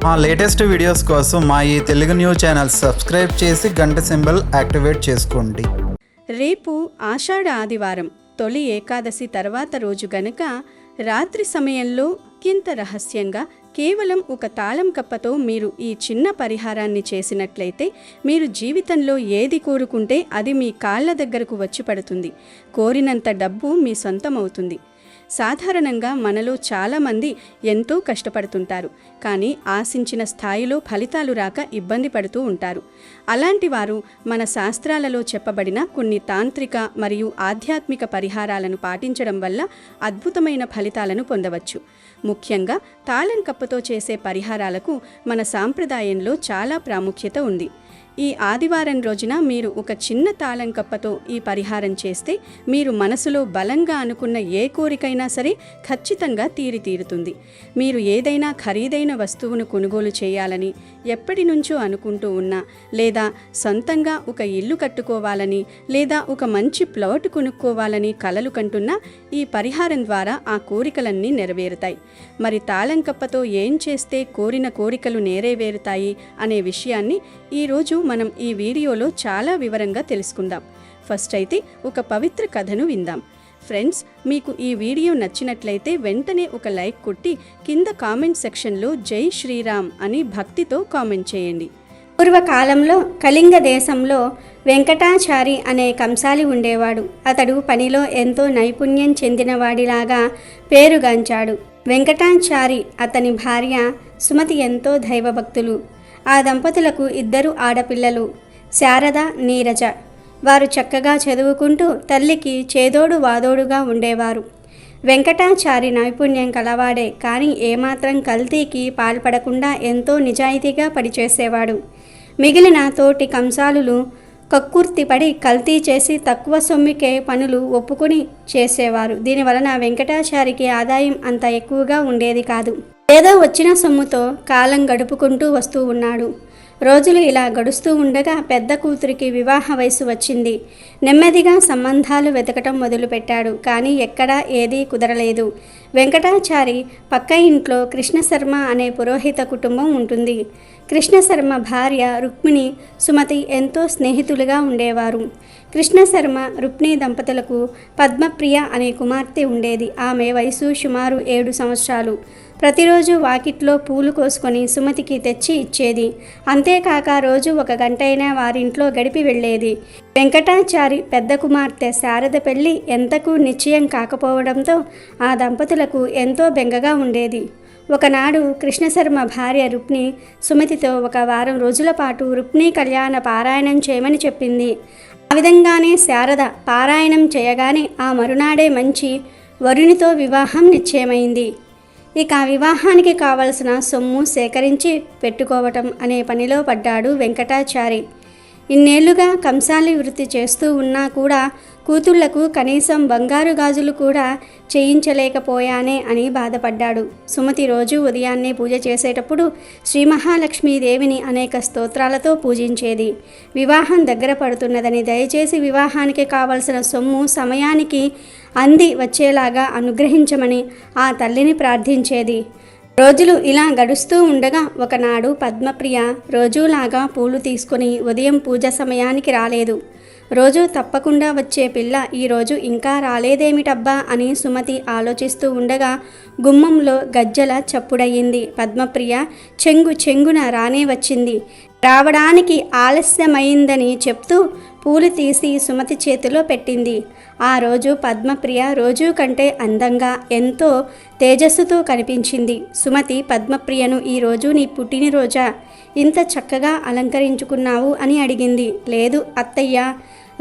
మా latest videos కోసం మా ఈ తెలుగు న్యూస్ ఛానల్ సబ్స్క్రైబ్ చేసి గంట సింబల్ యాక్టివేట్ చేసుకోండి. రేపు ఆషాఢ ఆదివారం తొలి ఏకాదశి తర్వాత రోజు గనుక రాత్రి సమయంలో అత్యంత రహస్యంగా కేవలం ఒక తాళం కప్పతో మీరు ఈ చిన్న పరిహారాన్ని చేసినట్లయితే మీరు జీవితంలో ఏది కోరుకుంటే అది మీ కాళ్ళ దగ్గరకు వచ్చి పడుతుంది. కోరినంత డబ్బు మీ సొంతమవుతుంది. సాధారణంగా మనలో చాలామంది ఎంతో కష్టపడుతుంటారు, కానీ ఆశించిన స్థాయిలో ఫలితాలు రాక ఇబ్బంది పడుతూ ఉంటారు. అలాంటి వారు మన శాస్త్రాలలో చెప్పబడిన కొన్ని తాంత్రిక మరియు ఆధ్యాత్మిక పరిహారాలను పాటించడం వల్ల అద్భుతమైన ఫలితాలను పొందవచ్చు. ముఖ్యంగా తాళం కప్పతో చేసే పరిహారాలకు మన సాంప్రదాయంలో చాలా ప్రాముఖ్యత ఉంది. ఈ ఆదివారం రోజున మీరు ఒక చిన్న తాళం కప్పతో ఈ పరిహారం చేస్తే మీరు మనసులో బలంగా అనుకున్న ఏ కోరికైనా సరే ఖచ్చితంగా తీరుతుంది. మీరు ఏదైనా ఖరీదైన వస్తువును కొనుగోలు చేయాలని ఎప్పటి నుంచో అనుకుంటూ ఉన్నా, లేదా సొంతంగా ఒక ఇల్లు కట్టుకోవాలని, లేదా ఒక మంచి ప్లాట్ కొనుక్కోవాలని కలలు కంటున్నా ఈ పరిహారం ద్వారా ఆ కోరికలన్నీ నెరవేరుతాయి. మరి తాళం కప్పతో ఏం చేస్తే కోరిన కోరికలు నెరవేరుతాయి అనే విషయాన్ని ఈరోజు మనం ఈ వీడియోలో చాలా వివరంగా తెలుసుకుందాం. ఫస్ట్ అయితే ఒక పవిత్ర కథను విందాం. ఫ్రెండ్స్, మీకు ఈ వీడియో నచ్చినట్లయితే వెంటనే ఒక లైక్ కొట్టి కింద కామెంట్ సెక్షన్లో జై శ్రీరామ్ అని భక్తితో కామెంట్ చేయండి. పూర్వకాలంలో కళింగ దేశంలో వెంకటాచారి అనే కంసాలి ఉండేవాడు. అతడు పనిలో ఎంతో నైపుణ్యం చెందినవాడిలాగా పేరుగాంచాడు. వెంకటాచారి అతని భార్య సుమతి ఎంతో దైవభక్తులు. ఆ దంపతులకు 2 ఆడపిల్లలు, శారద, నీరజ. వారు చక్కగా చదువుకుంటూ తల్లికి చేదోడు వాదోడుగా ఉండేవారు. వెంకటాచారి నైపుణ్యం కలవాడే, కానీ ఏమాత్రం కల్తీకి పాల్పడకుండా ఎంతో నిజాయితీగా పనిచేసేవాడు. మిగిలిన తోటి కంసాలులు కక్కుర్తిపడి కల్తీ చేసి తక్కువ సొమ్ముకే పనులు ఒప్పుకొని చేసేవారు. దీనివలన వెంకటాచారికి ఆదాయం అంత ఎక్కువగా ఉండేది కాదు. ఏదో వచ్చిన సొమ్ముతో కాలం గడుపుకుంటూ వస్తూ ఉన్నాడు. రోజులు ఇలా గడుస్తూ ఉండగా పెద్ద కూతురికి వివాహ వయసు వచ్చింది. నెమ్మదిగా సంబంధాలు వెతకటం మొదలుపెట్టాడు, కానీ ఎక్కడా ఏదీ కుదరలేదు. వెంకటాచారి పక్క ఇంట్లో కృష్ణశర్మ అనే పురోహిత కుటుంబం ఉంటుంది. కృష్ణశర్మ భార్య రుక్మిణి, సుమతి ఎంతో స్నేహితులుగా ఉండేవారు. కృష్ణశర్మ, రుక్మిణి దంపతులకు పద్మప్రియ అనే కుమార్తె ఉండేది. ఆమె వయసు సుమారు 7 సంవత్సరాలు. ప్రతిరోజు వాకిట్లో పూలు కోసుకొని సుమతికి తెచ్చి ఇచ్చేది. అంతేకాక రోజు 1 గంట అయినా వారింట్లో గడిపి వెళ్ళేది. వెంకటాచారి పెద్ద కుమార్తె శారద పెళ్లి ఎంతకు నిశ్చయం కాకపోవడంతో ఆ దంపతులకు ఎంతో బెంగగా ఉండేది. ఒకనాడు కృష్ణశర్మ భార్య రుక్మిణి సుమతితో 1 వారం రోజుల పాటు రుక్మిణి కళ్యాణ పారాయణం చేయమని చెప్పింది. ఆ విధంగానే శారద పారాయణం చేయగానే ఆ మరునాడే మంచి వరునితో వివాహం నిశ్చయమైంది. ఇక వివాహానికి కావలసిన సొమ్ము సేకరించి పెట్టుకోవటం అనే పనిలో పడ్డాడు వెంకటాచారి. ఇన్నేళ్లుగా కంసాలి వృత్తి చేస్తూ ఉన్నా కూడా కూతుళ్లకు కనీసం బంగారు గాజులు కూడా చేయించలేకపోయానే అని బాధపడ్డాడు. సుమతి రోజు ఉదయాన్నే పూజ చేసేటప్పుడు శ్రీ మహాలక్ష్మీదేవిని అనేక స్తోత్రాలతో పూజించేది. వివాహం దగ్గర పడుతున్నదని, దయచేసి వివాహానికి కావలసిన సొమ్ము సమయానికి అంది వచ్చేలాగా అనుగ్రహించమని ఆ తల్లిని ప్రార్థించేది. రోజులు ఇలా గడుస్తూ ఉండగా ఒకనాడు పద్మప్రియ రోజులాగా పూలు తీసుకుని ఉదయం పూజ సమయానికి రాలేదు. రోజు తప్పకుండా వచ్చే పిల్ల ఈరోజు ఇంకా రాలేదేమిటబ్బా అని సుమతి ఆలోచిస్తూ ఉండగా గుమ్మంలో గజ్జల చప్పుడయ్యింది. పద్మప్రియ చెంగున రానే వచ్చింది. రావడానికి ఆలస్యమైందని చెప్తూ పూలు తీసి సుమతి చేతిలో పెట్టింది. ఆ రోజు పద్మప్రియ రోజు కంటే అందంగా ఎంతో తేజస్సుతో కనిపించింది. సుమతి పద్మప్రియను, ఈరోజు నీ పుట్టినరోజా, ఇంత చక్కగా అలంకరించుకున్నావు అని అడిగింది. లేదు అత్తయ్య,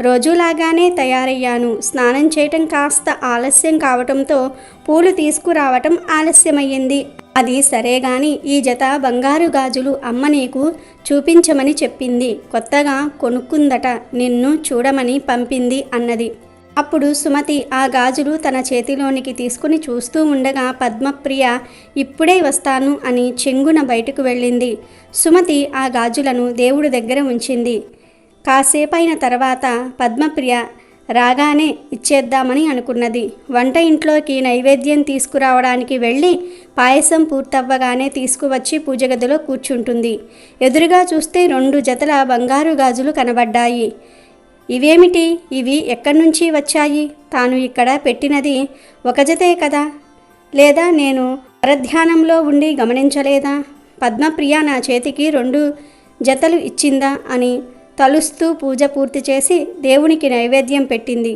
రోజులాగానే తయారయ్యాను. స్నానం చేయటం కాస్త ఆలస్యం కావటంతో పూలు తీసుకురావటం ఆలస్యమయ్యింది. అది సరే గాని ఈ జత బంగారు గాజులు అమ్మ నీకు చూపించమని చెప్పింది. కొత్తగా కొనుక్కుందట, నిన్ను చూడమని పంపింది అన్నది. అప్పుడు సుమతి ఆ గాజులు తన చేతిలోనికి తీసుకుని చూస్తూ ఉండగా పద్మప్రియ ఇప్పుడే వస్తాను అని చెంగున బయటకు వెళ్ళింది. సుమతి ఆ గాజులను దేవుడి దగ్గర ఉంచింది. కాసేపైన తర్వాత పద్మప్రియ రాగానే ఇచ్చేద్దామని అనుకున్నది. వంట ఇంట్లోకి నైవేద్యం తీసుకురావడానికి వెళ్ళి పాయసం పూర్తవ్వగానే తీసుకువచ్చి పూజ గదిలో కూర్చుంటుంది. ఎదురుగా చూస్తే 2 జతల బంగారు గాజులు కనబడ్డాయి. ఇవేమిటి? ఇవి ఎక్కడి నుంచి వచ్చాయి? తాను ఇక్కడ పెట్టినది ఒక జతే కదా? లేదా నేను పరధ్యానంలో ఉండి గమనించలేదా? పద్మప్రియ నా చేతికి 2 జతలు ఇచ్చిందా అని తలుస్తూ పూజ పూర్తి చేసి దేవునికి నైవేద్యం పెట్టింది.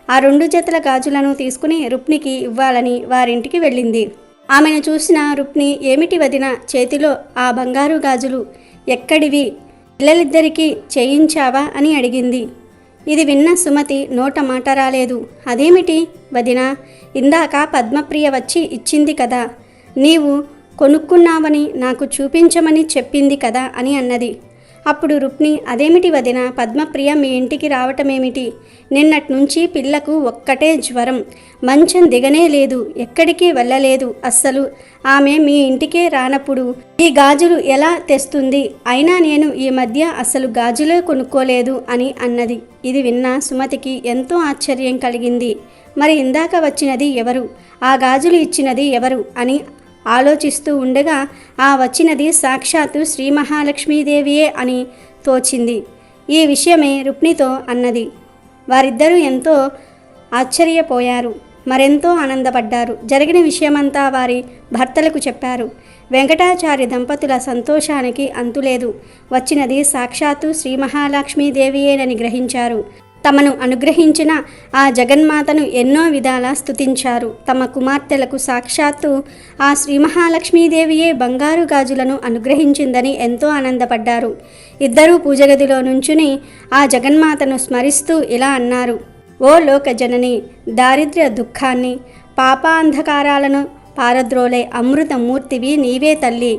ఆ 2 జతల గాజులను తీసుకుని రుక్మిణికి ఇవ్వాలని వారింటికి వెళ్ళింది. ఆమెను చూసిన రుక్మిణి, ఏమిటి వదిన, చేతిలో ఆ బంగారు గాజులు ఎక్కడివి? పిల్లలిద్దరికీ చేయించావా అని అడిగింది. ఇది విన్న సుమతి నోట మాట రాలేదు. అదేమిటి వదిన, ఇందాక పద్మప్రియ వచ్చి ఇచ్చింది కదా, నీవు కొనుక్కున్నావని నాకు చూపించమని చెప్పింది కదా అని అన్నది. అప్పుడు రుక్మిణి, అదేమిటి వదిన, పద్మప్రియ మీ ఇంటికి రావటమేమిటి? నిన్నటి నుంచి పిల్లకు ఒక్కటే జ్వరం, మంచం దిగనే లేదు, ఎక్కడికి వెళ్ళలేదు. అస్సలు ఆమె మీ ఇంటికే రానప్పుడు ఈ గాజులు ఎలా తెస్తుంది? అయినా నేను ఈ మధ్య అసలు గాజులే కొనుక్కోలేదు అని అన్నది. ఇది విన్న సుమతికి ఎంతో ఆశ్చర్యం కలిగింది. మరి ఇందాక వచ్చినది ఎవరు? ఆ గాజులు ఇచ్చినది ఎవరు అని ఆలోచిస్తూ ఉండగా ఆ వచ్చినది సాక్షాత్తు శ్రీ మహాలక్ష్మీదేవియే అని తోచింది. ఈ విషయమే రుక్మిణితో అన్నది. వారిద్దరూ ఎంతో ఆశ్చర్యపోయారు, మరెంతో ఆనందపడ్డారు. జరిగిన విషయమంతా వారి భర్తలకు చెప్పారు. వెంకటాచారి దంపతుల సంతోషానికి అంతులేదు. వచ్చినది సాక్షాత్తు శ్రీ మహాలక్ష్మీదేవియేనని గ్రహించారు. తమను అనుగ్రహించిన ఆ జగన్మాతను ఎన్నో విధాలా స్తుతించారు. తమ కుమార్తెలకు సాక్షాత్తు ఆ శ్రీ మహాలక్ష్మీదేవియే బంగారు గాజులను అనుగ్రహించిందని ఎంతో ఆనందపడ్డారు. ఇద్దరూ పూజగదిలో నుంచుని ఆ జగన్మాతను స్మరిస్తూ ఇలా అన్నారు. ఓ లోకజనని, దారిద్ర్య దుఃఖాన్ని పాపాంధకారాలను పారద్రోలే అమృతమూర్తివి నీవే తల్లి.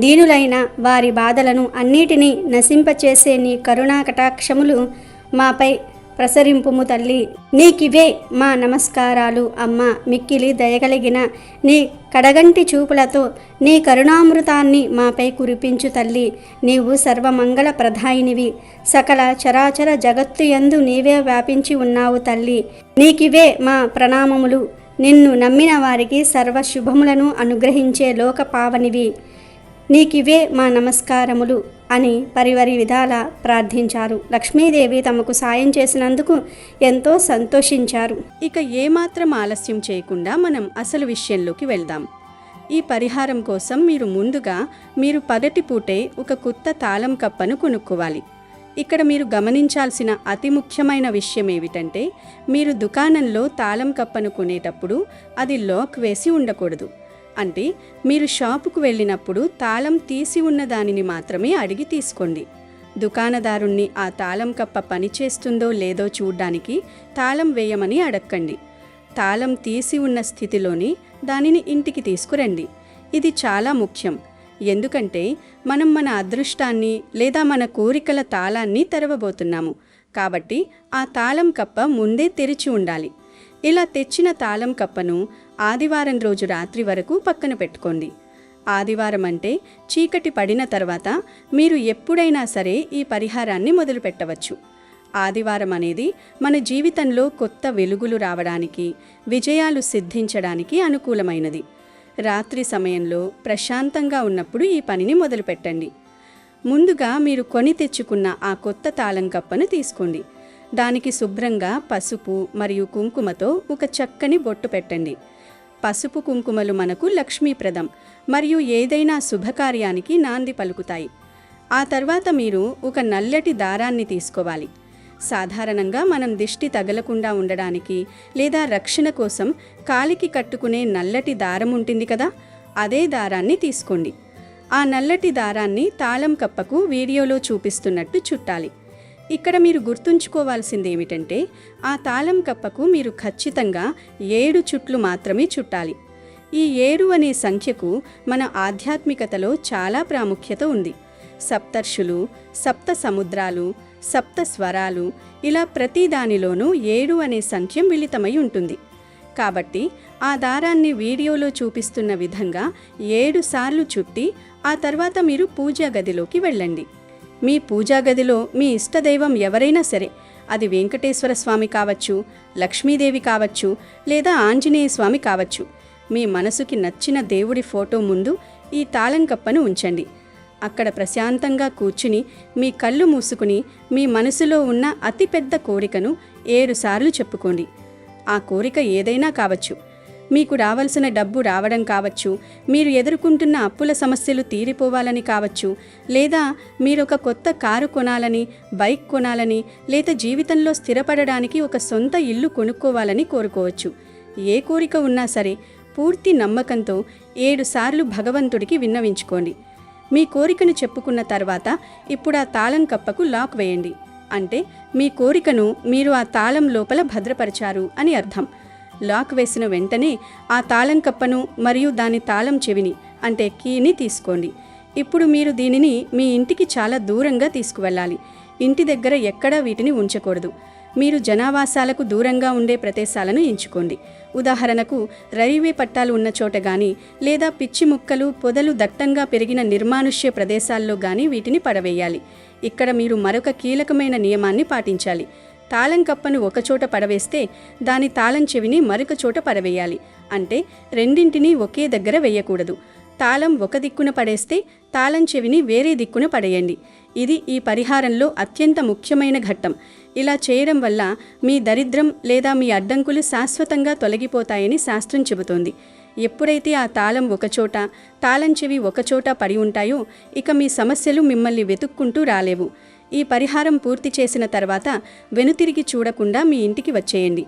దీనులైన వారి బాధలను అన్నిటినీ నశింపచేసే నీ కరుణా కటాక్షములు మాపై ప్రసరింపుము తల్లి. నీకివే మా నమస్కారాలు అమ్మ. మిక్కిలి దయగలిగిన నీ కడగంటి చూపులతో నీ కరుణామృతాన్ని మాపై కురిపించు తల్లి. నీవు సర్వమంగళ ప్రదాయినివి. సకల చరాచర జగత్తు యందు నీవే వ్యాపించి ఉన్నావు తల్లి. నీకివే మా ప్రణామములు. నిన్ను నమ్మిన వారికి సర్వశుభములను అనుగ్రహించే లోక పావనివి. నీకివే మా నమస్కారములు అని పరివరి విధాల ప్రార్థించారు. లక్ష్మీదేవి తమకు సాయం చేసినందుకు ఎంతో సంతోషించారు. ఇక ఏమాత్రం ఆలస్యం చేయకుండా మనం అసలు విషయంలోకి వెళ్దాం. ఈ పరిహారం కోసం మీరు పగటిపూటే ఒక కొత్త తాళం కప్పను కొనుక్కోవాలి. ఇక్కడ మీరు గమనించాల్సిన అతి ముఖ్యమైన విషయం ఏమిటంటే, మీరు దుకాణంలో తాళం కప్పను కొనేటప్పుడు అది లాక్ వేసి ఉండకూడదు. అంటే మీరు షాపుకు వెళ్ళినప్పుడు తాళం తీసి ఉన్న దానిని మాత్రమే అడిగి తీసుకోండి. దుకాణదారుణ్ణి ఆ తాళం కప్ప పనిచేస్తుందో లేదో చూడ్డానికి తాళం వేయమని అడక్కండి. తాళం తీసి ఉన్న స్థితిలోనే దానిని ఇంటికి తీసుకురండి. ఇది చాలా ముఖ్యం. ఎందుకంటే మనం మన అదృష్టాన్ని లేదా మన కోరికల తాళాన్ని తెరవబోతున్నాము. కాబట్టి ఆ తాళం కప్ప ముందే తెరిచి ఉండాలి. ఇలా తెచ్చిన తాళం కప్పను ఆదివారం రోజు రాత్రి వరకు పక్కన పెట్టుకోండి. ఆదివారం అంటే చీకటి పడిన తర్వాత మీరు ఎప్పుడైనా సరే ఈ పరిహారాన్ని మొదలు పెట్టవచ్చు. ఆదివారం అనేది మన జీవితంలో కొత్త వెలుగులు రావడానికి, విజయాలు సిద్ధించడానికి అనుకూలమైనది. రాత్రి సమయంలో ప్రశాంతంగా ఉన్నప్పుడు ఈ పనిని మొదలుపెట్టండి. ముందుగా మీరు కొని తెచ్చుకున్న ఆ కొత్త తాళం కప్పను తీసుకోండి. దానికి శుభ్రంగా పసుపు మరియు కుంకుమతో ఒక చక్కని బొట్టు పెట్టండి. పసుపు కుంకుమలు మనకు లక్ష్మీప్రదం మరియు ఏదైనా శుభకార్యానికి నాంది పలుకుతాయి. ఆ తర్వాత మీరు ఒక నల్లటి దారాన్ని తీసుకోవాలి. సాధారణంగా మనం దిష్టి తగలకుండా ఉండడానికి లేదా రక్షణ కోసం కాలికి కట్టుకునే నల్లటి దారం ఉంటుంది కదా, అదే దారాన్ని తీసుకోండి. ఆ నల్లటి దారాన్ని తాళం కప్పకు వీడియోలో చూపిస్తున్నట్టు చుట్టాలి. ఇక్కడ మీరు గుర్తుంచుకోవాల్సింది ఏమిటంటే, ఆ తాళం కప్పకు మీరు ఖచ్చితంగా 7 చుట్లు మాత్రమే చుట్టాలి. ఈ 7 అనే సంఖ్యకు మన ఆధ్యాత్మికతలో చాలా ప్రాముఖ్యత ఉంది. సప్తర్షులు, సప్త సముద్రాలు, సప్త స్వరాలు, ఇలా ప్రతి దానిలోనూ 7 అనే సంఖ్య మిళితమై ఉంటుంది. కాబట్టి ఆ దారాన్ని వీడియోలో చూపిస్తున్న విధంగా 7 సార్లు చుట్టి ఆ తర్వాత మీరు పూజా గదిలోకి వెళ్ళండి. మీ పూజా గదిలో మీ ఇష్టదైవం ఎవరైనా సరే అది వెంకటేశ్వర స్వామి కావచ్చు, లక్ష్మీదేవి కావచ్చు, లేదా ఆంజనేయ స్వామి కావచ్చు. మీ మనసుకి నచ్చిన దేవుడి ఫోటో ముందు ఈ తాళం కప్పను ఉంచండి. అక్కడ ప్రశాంతంగా కూర్చుని మీ కళ్ళు మూసుకుని మీ మనసులో ఉన్న అతిపెద్ద కోరికను 7 సార్లు చెప్పుకోండి. ఆ కోరిక ఏదైనా కావచ్చు. మీకు రావాల్సిన డబ్బు రావడం కావచ్చు, మీరు ఎదుర్కొంటున్న అప్పుల సమస్యలు తీరిపోవాలని కావచ్చు, లేదా మీరొక కొత్త కారు కొనాలని, బైక్ కొనాలని, లేదా జీవితంలో స్థిరపడడానికి ఒక సొంత ఇల్లు కొనుక్కోవాలని కోరుకోవచ్చు. ఏ కోరిక ఉన్నా సరే పూర్తి నమ్మకంతో 7 సార్లు భగవంతుడికి విన్నవించుకోండి. మీ కోరికను చెప్పుకున్న తర్వాత ఇప్పుడు ఆ తాళం కప్పకు లాక్ వేయండి. అంటే మీ కోరికను మీరు ఆ తాళం లోపల భద్రపరిచారు అని అర్థం. లాక్ వేసిన వెంటనే ఆ తాళం కప్పను మరియు దాని తాళం చెవిని అంటే కీని తీసుకోండి. ఇప్పుడు మీరు దీనిని మీ ఇంటికి చాలా దూరంగా తీసుకువెళ్ళాలి. ఇంటి దగ్గర ఎక్కడా వీటిని ఉంచకూడదు. మీరు జనావాసాలకు దూరంగా ఉండే ప్రదేశాలను ఎంచుకోండి. ఉదాహరణకు రైల్వే పట్టాలు ఉన్న చోట గాని, లేదా పిచ్చి ముక్కలు, పొదలు దట్టంగా పెరిగిన నిర్మానుష్య ప్రదేశాల్లో గాని వీటిని పడవేయాలి. ఇక్కడ మీరు మరొక కీలకమైన నియమాన్ని పాటించాలి. తాళం కప్పను ఒకచోట పడవేస్తే దాని తాళం చెవిని మరొక చోట పడవేయాలి. అంటే రెండింటినీ ఒకే దగ్గర వేయకూడదు. తాళం ఒక దిక్కున పడేస్తే తాళం చెవిని వేరే దిక్కున పడేయండి. ఇది ఈ పరిహారంలో అత్యంత ముఖ్యమైన ఘట్టం. ఇలా చేయడం వల్ల మీ దరిద్రం లేదా మీ అడ్డంకులు శాశ్వతంగా తొలగిపోతాయని శాస్త్రం చెబుతోంది. ఎప్పుడైతే ఆ తాళం ఒకచోట, తాళం చెవి ఒకచోట పడి ఉంటాయో ఇక మీ సమస్యలు మిమ్మల్ని వెతుక్కుంటూ రాలేవు. ఈ పరిహారం పూర్తి చేసిన తర్వాత వెనుతిరిగి చూడకుండా మీ ఇంటికి వచ్చేయండి.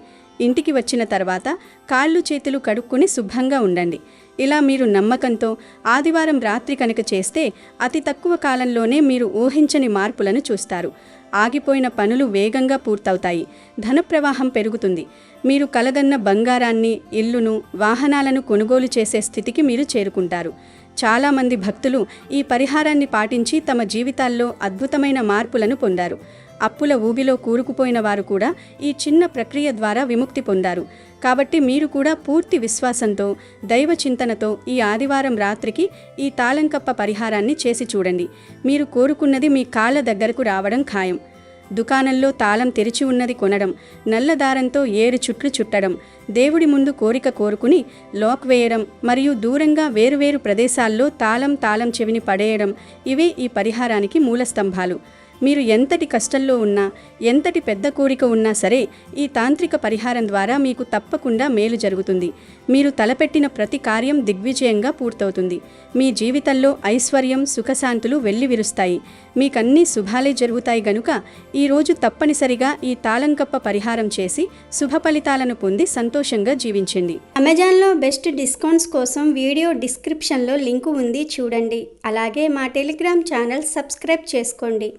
ఇంటికి వచ్చిన తర్వాత కాళ్ళు చేతులు కడుక్కొని శుభ్రంగా ఉండండి. ఇలా మీరు నమ్మకంతో ఆదివారం రాత్రి కనుక చేస్తే అతి తక్కువ కాలంలోనే మీరు ఊహించని మార్పులను చూస్తారు. ఆగిపోయిన పనులు వేగంగా పూర్తవుతాయి. ధన ప్రవాహం పెరుగుతుంది. మీరు కలగన్న బంగారాన్ని, ఇల్లును, వాహనాలను కొనుగోలు చేసే స్థితికి మీరు చేరుకుంటారు. చాలామంది భక్తులు ఈ పరిహారాన్ని పాటించి తమ జీవితాల్లో అద్భుతమైన మార్పులను పొందారు. అప్పుల ఊబిలో కూరుకుపోయిన వారు కూడా ఈ చిన్న ప్రక్రియ ద్వారా విముక్తి పొందారు. కాబట్టి మీరు కూడా పూర్తి విశ్వాసంతో, దైవ చింతనతో ఈ ఆదివారం రాత్రికి ఈ తాళంకప్ప పరిహారాన్ని చేసి చూడండి. మీరు కోరుకున్నది మీ కాళ్ళ దగ్గరకు రావడం ఖాయం. దుకాణంలో తాళం తెరిచి ఉన్నది కొనడం, నల్ల దారంతో 7 చుట్లు చుట్టడం, దేవుడి ముందు కోరిక కోరుకుని లాక్ వేయడం మరియు దూరంగా వేరువేరు ప్రదేశాల్లో తాళం చెవిని పడేయడం, ఇవే ఈ పరిహారానికి మూలస్తంభాలు. మీరు ఎంతటి కష్టంలో ఉన్నా, ఎంతటి పెద్ద కోరిక ఉన్నా సరే ఈ తాంత్రిక పరిహారం ద్వారా మీకు తప్పకుండా మేలు జరుగుతుంది. మీరు తలపెట్టిన ప్రతి కార్యం దిగ్విజయంగా పూర్తవుతుంది. మీ జీవితంలో ఐశ్వర్యం, సుఖశాంతులు వెల్లివిరుస్తాయి. మీకన్నీ శుభాలే జరుగుతాయి గనుక ఈరోజు తప్పనిసరిగా ఈ తాళంకప్ప పరిహారం చేసి శుభ ఫలితాలను పొంది సంతోషంగా జీవించండి. అమెజాన్లో బెస్ట్ డిస్కౌంట్స్ కోసం వీడియో డిస్క్రిప్షన్లో లింకు ఉంది, చూడండి. అలాగే మా టెలిగ్రామ్ ఛానల్ సబ్స్క్రైబ్ చేసుకోండి.